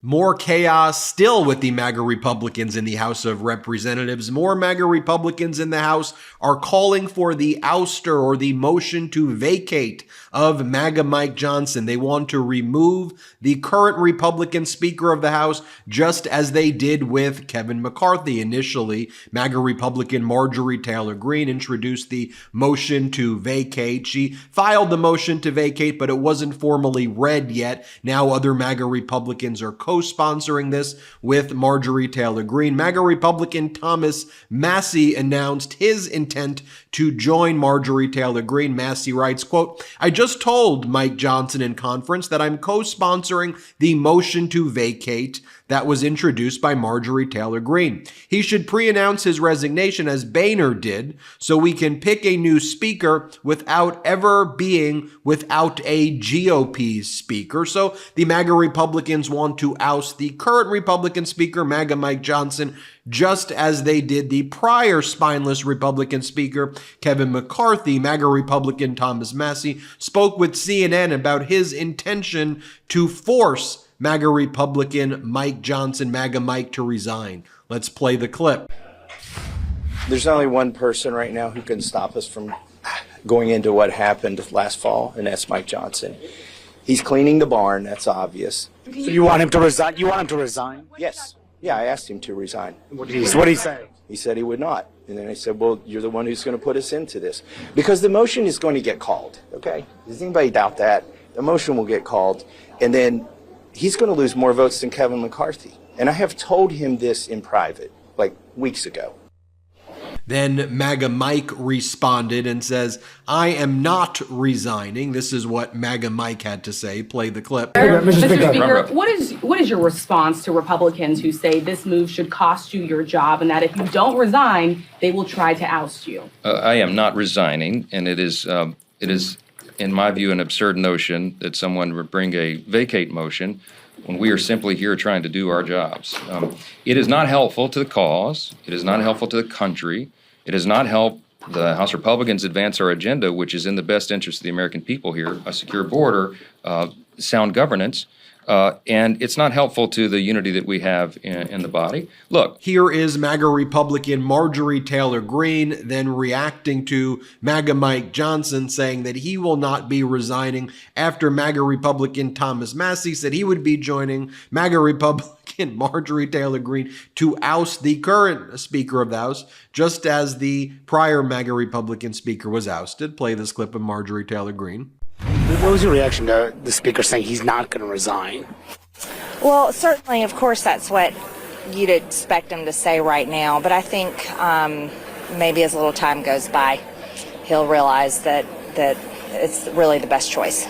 More chaos still with the MAGA Republicans in the House of Representatives. More MAGA Republicans in the House are calling for the ouster or the motion to vacate of MAGA Mike Johnson. They want to remove the current Republican Speaker of the House, just as they did with Kevin McCarthy. Initially, MAGA Republican Marjorie Taylor Greene introduced the motion to vacate. She filed the motion to vacate, but it wasn't formally read yet. Now other MAGA Republicans are co-sponsoring this with Marjorie Taylor Greene. MAGA Republican Thomas Massie announced his intent to join Marjorie Taylor Greene. Massie writes, quote, "I just told Mike Johnson in conference that I'm co-sponsoring the motion to vacate that was introduced by Marjorie Taylor Greene. He should pre-announce his resignation as Boehner did, so we can pick a new speaker without ever being without a GOP speaker." So the MAGA Republicans want to oust the current Republican speaker, MAGA Mike Johnson, just as they did the prior spineless Republican speaker, Kevin McCarthy. MAGA Republican Thomas Massie spoke with CNN about his intention to force MAGA Republican Mike Johnson, MAGA Mike, to resign. Let's play the clip. There's only one person right now who can stop us from going into what happened last fall, and that's Mike Johnson. He's cleaning the barn, that's obvious. So you want him to resign? You want him to resign? Yes. Yeah, I asked him to resign. What did he say? He said he would not. And then I said, well, you're the one who's going to put us into this. Because the motion is going to get called, okay? Does anybody doubt that? The motion will get called, and then he's going to lose more votes than Kevin McCarthy. And I have told him this in private, like weeks ago. Then MAGA Mike responded and says, "I am not resigning." This is what MAGA Mike had to say. Play the clip. Mr. Speaker, what is your response to Republicans who say this move should cost you your job and that if you don't resign, they will try to oust you? I am not resigning, and it is, in my view, an absurd notion that someone would bring a vacate motion when we are simply here trying to do our jobs. It is not helpful to the cause. It is not helpful to the country. It does not help the House Republicans advance our agenda, which is in the best interest of the American people here: a secure border, sound governance, and it's not helpful to the unity that we have in the body. Look. Here is MAGA Republican Marjorie Taylor Greene then reacting to MAGA Mike Johnson, saying that he will not be resigning after MAGA Republican Thomas Massie said he would be joining MAGA Republican Marjorie Taylor Greene to oust the current Speaker of the House, just as the prior MAGA Republican Speaker was ousted. Play this clip of Marjorie Taylor Greene. What was your reaction to the Speaker saying he's not going to resign? Well, certainly, of course, that's what you'd expect him to say right now. But I think maybe as a little time goes by, he'll realize that it's really the best choice.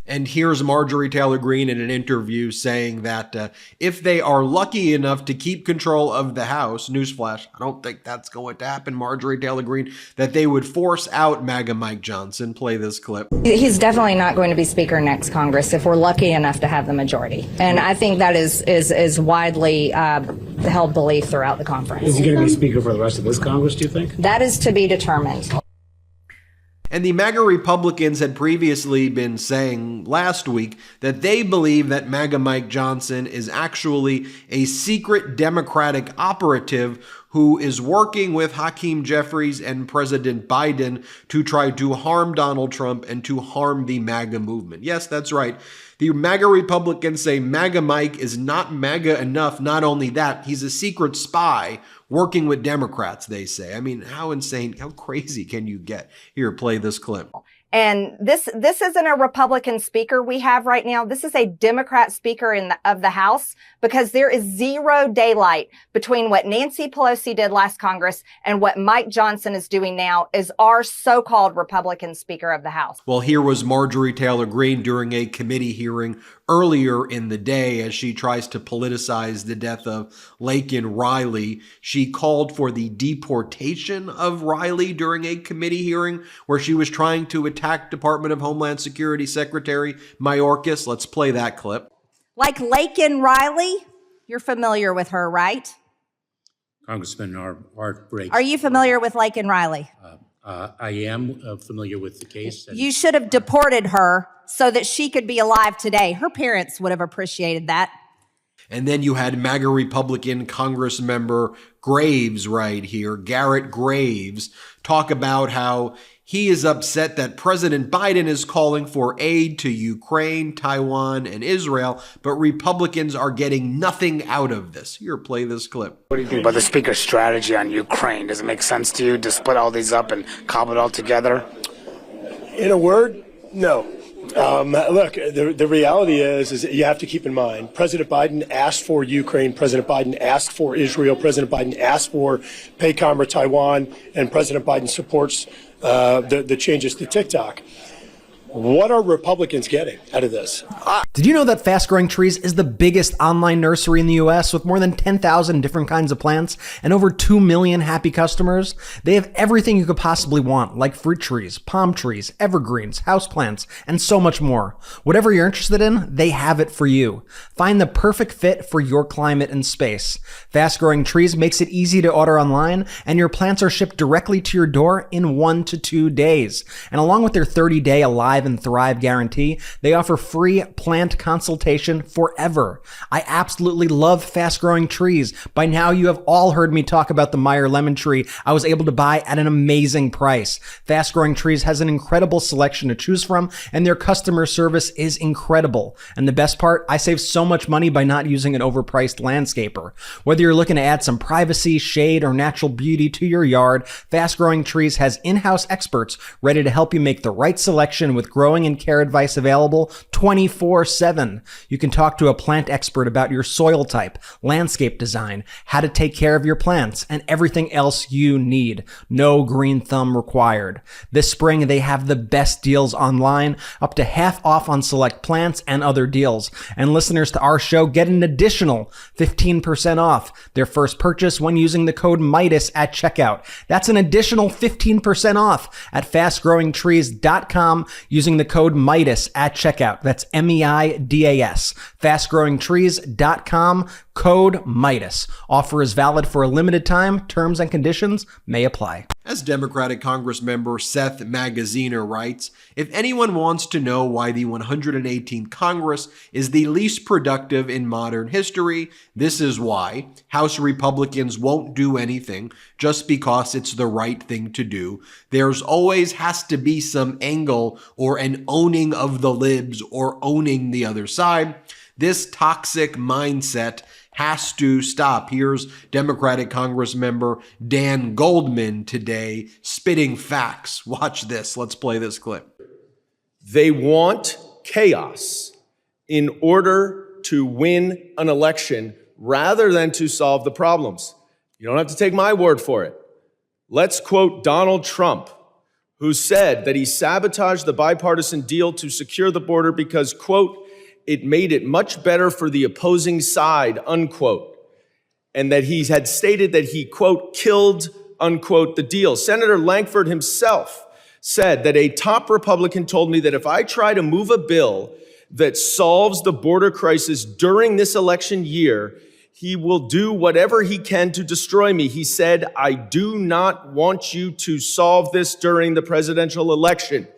And here's Marjorie Taylor Greene in an interview saying that if they are lucky enough to keep control of the House, newsflash, I don't think that's going to happen, Marjorie Taylor Greene, that they would force out MAGA Mike Johnson. Play this clip. He's definitely not going to be Speaker next Congress if we're lucky enough to have the majority. And I think that is widely held belief throughout the conference. Is he going to be Speaker for the rest of this Congress, do you think? That is to be determined. And the MAGA Republicans had previously been saying last week that they believe that MAGA Mike Johnson is actually a secret Democratic operative who is working with Hakeem Jeffries and President Biden to try to harm Donald Trump and to harm the MAGA movement. Yes, that's right. The MAGA Republicans say MAGA Mike is not MAGA enough. Not only that, he's a secret spy working with Democrats, they say. I mean, how insane, how crazy can you get? Here, play this clip. And this isn't a Republican speaker we have right now. This is a Democrat speaker of the House, because there is zero daylight between what Nancy Pelosi did last Congress and what Mike Johnson is doing now as our so-called Republican Speaker of the House. Well, here was Marjorie Taylor Greene during a committee hearing earlier in the day as she tries to politicize the death of Laken Riley. She called for the deportation of Riley during a committee hearing where she was trying to attack Department of Homeland Security Secretary Mayorkas. Let's play that clip. Like Laken Riley, you're familiar with her, right? Congressman, our heart breaks. Are you familiar with Laken Riley? I am familiar with the case. You should have deported her so that she could be alive today. Her parents would have appreciated that. And then you had MAGA Republican Congress member Graves right here, Garrett Graves, talk about how he is upset that President Biden is calling for aid to Ukraine, Taiwan, and Israel, but Republicans are getting nothing out of this. Here, play this clip. What do you think about the speaker's strategy on Ukraine? Does it make sense to you to split all these up and cobble it all together? In a word, no. Look, the reality is that you have to keep in mind, President Biden asked for Ukraine, President Biden asked for Israel, President Biden asked for PACOM or Taiwan, and President Biden supports the changes to TikTok. What are Republicans getting out of this? Did you know that Fast Growing Trees is the biggest online nursery in the U.S. with more than 10,000 different kinds of plants and over 2 million happy customers? They have everything you could possibly want, like fruit trees, palm trees, evergreens, houseplants, and so much more. Whatever you're interested in, they have it for you. Find the perfect fit for your climate and space. Fast Growing Trees makes it easy to order online, and your plants are shipped directly to your door in 1 to 2 days. And along with their 30-day Alive and Thrive guarantee, they offer free plant consultation forever. I absolutely love Fast Growing Trees. By now, you have all heard me talk about the Meyer lemon tree I was able to buy at an amazing price. Fast Growing Trees has an incredible selection to choose from, and their customer service is incredible. And the best part, I save so much money by not using an overpriced landscaper. Whether you're looking to add some privacy, shade, or natural beauty to your yard, Fast Growing Trees has in-house experts ready to help you make the right selection with growing and care advice available 24/7. You can talk to a plant expert about your soil type, landscape design, how to take care of your plants, and everything else you need. No green thumb required. This spring, they have the best deals online, up to half off on select plants and other deals. And listeners to our show get an additional 15% off their first purchase when using the code MIDAS at checkout. That's an additional 15% off at fastgrowingtrees.com using the code MIDAS at checkout. That's MEIDAS. Fastgrowingtrees.com, code MIDAS. Offer is valid for a limited time. Terms and conditions may apply. As Democratic Congress member Seth Magaziner writes, if anyone wants to know why the 118th Congress is the least productive in modern history, this is why. House Republicans won't do anything just because it's the right thing to do. There's always has to be some angle or an owning of the libs or owning the other side. This toxic mindset has to stop. Here's Democratic Congress member Dan Goldman today spitting facts. Watch this. Let's play this clip. They want chaos in order to win an election rather than to solve the problems. You don't have to take my word for it. Let's quote Donald Trump, who said that he sabotaged the bipartisan deal to secure the border because, quote, it made it much better for the opposing side, unquote. And that he had stated that he, quote, killed, unquote, the deal. Senator Lankford himself said that a top Republican told me that if I try to move a bill that solves the border crisis during this election year, he will do whatever he can to destroy me. He said, I do not want you to solve this during the presidential election.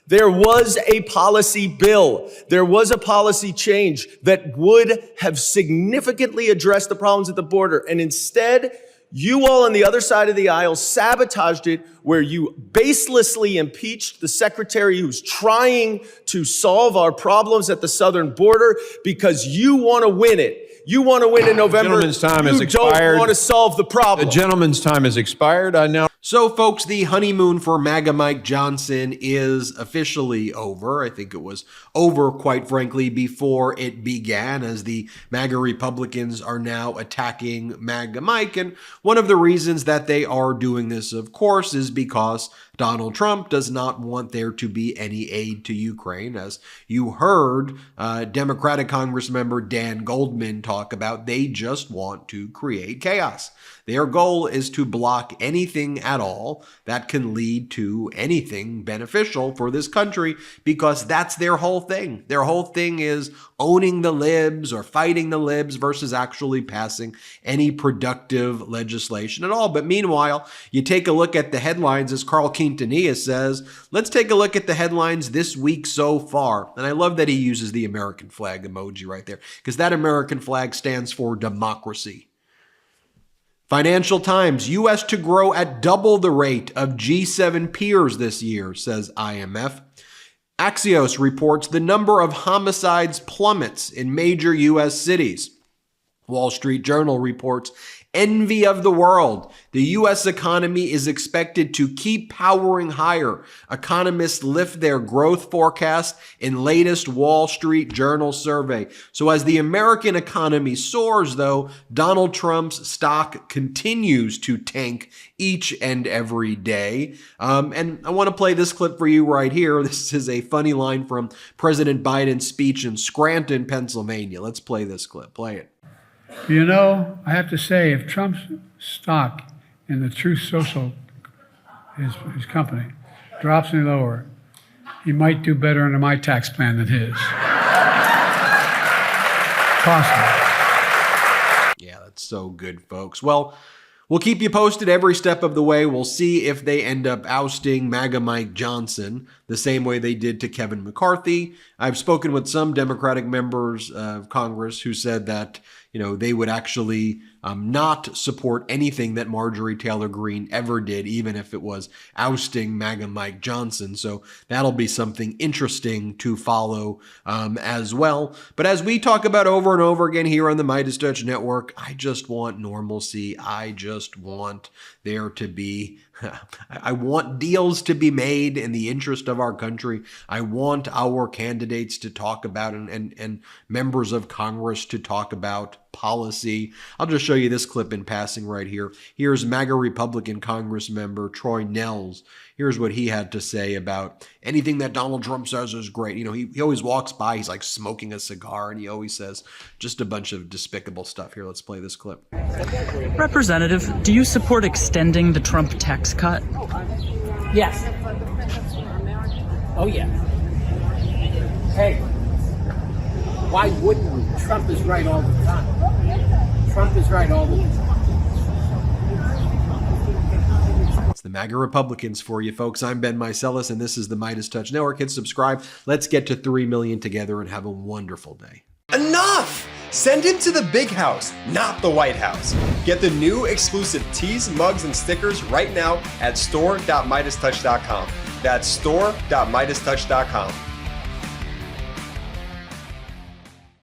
There was a policy bill. There was a policy change that would have significantly addressed the problems at the border. And instead, you all on the other side of the aisle sabotaged it, where you baselessly impeached the secretary who's trying to solve our problems at the southern border because you want to win it. You want to win in November. The gentleman's time has expired. You don't want to solve the problem. The gentleman's time has expired. I now. So, folks, the honeymoon for MAGA Mike Johnson is officially over. I think it was over, quite frankly, before it began, as the MAGA Republicans are now attacking MAGA Mike. And one of the reasons that they are doing this, of course, is because Donald Trump does not want there to be any aid to Ukraine. As you heard Democratic Congressmember Dan Goldman talk about, they just want to create chaos. Their goal is to block anything at all that can lead to anything beneficial for this country, because that's their whole thing. Their whole thing is owning the libs or fighting the libs versus actually passing any productive legislation at all. But meanwhile, you take a look at the headlines, as Carl Quintanilla says. Let's take a look at the headlines this week so far. And I love that he uses the American flag emoji right there, because that American flag stands for democracy. Financial Times, U.S. to grow at double the rate of G7 peers this year, says IMF. Axios reports the number of homicides plummets in major U.S. cities. Wall Street Journal reports envy of the world. The U.S. economy is expected to keep powering higher. Economists lift their growth forecast in latest Wall Street Journal survey. So as the American economy soars, though, Donald Trump's stock continues to tank each and every day. And I want to play this clip for you right here. This is a funny line from President Biden's speech in Scranton, Pennsylvania. Let's play this clip. Play it. You know, I have to say, if Trump's stock in the Truth Social, his company, drops any lower, he might do better under my tax plan than his. Possible. Yeah, that's so good, folks. Well, we'll keep you posted every step of the way. We'll see if they end up ousting MAGA Mike Johnson the same way they did to Kevin McCarthy. I've spoken with some Democratic members of Congress who said that, they would actually not support anything that Marjorie Taylor Greene ever did, even if it was ousting MAGA Mike Johnson. So that'll be something interesting to follow as well. But as we talk about over and over again here on the MeidasTouch Network, I just want normalcy. I just want there to be I want deals to be made in the interest of our country. I want our candidates to talk about and members of Congress to talk about policy. I'll just show you this clip in passing right here. Here's MAGA Republican Congress member Troy Nehls. Here's what he had to say about anything that Donald Trump says is great. He always walks by, he's like smoking a cigar, and he always says just a bunch of despicable stuff. Here, let's play this clip. Representative, do you support extending the Trump tax cut? Yes. Oh, yeah. Hey, why wouldn't we? Trump is right all the time. Trump is right all the time. It's the MAGA Republicans for you, folks. I'm Ben Meiselas, and this is the MeidasTouch Network. Hit subscribe. Let's get to 3 million together and have a wonderful day. Enough! Send him to the big house, not the White House. Get the new exclusive tees, mugs, and stickers right now at store.MeidasTouch.com. That's store.MeidasTouch.com.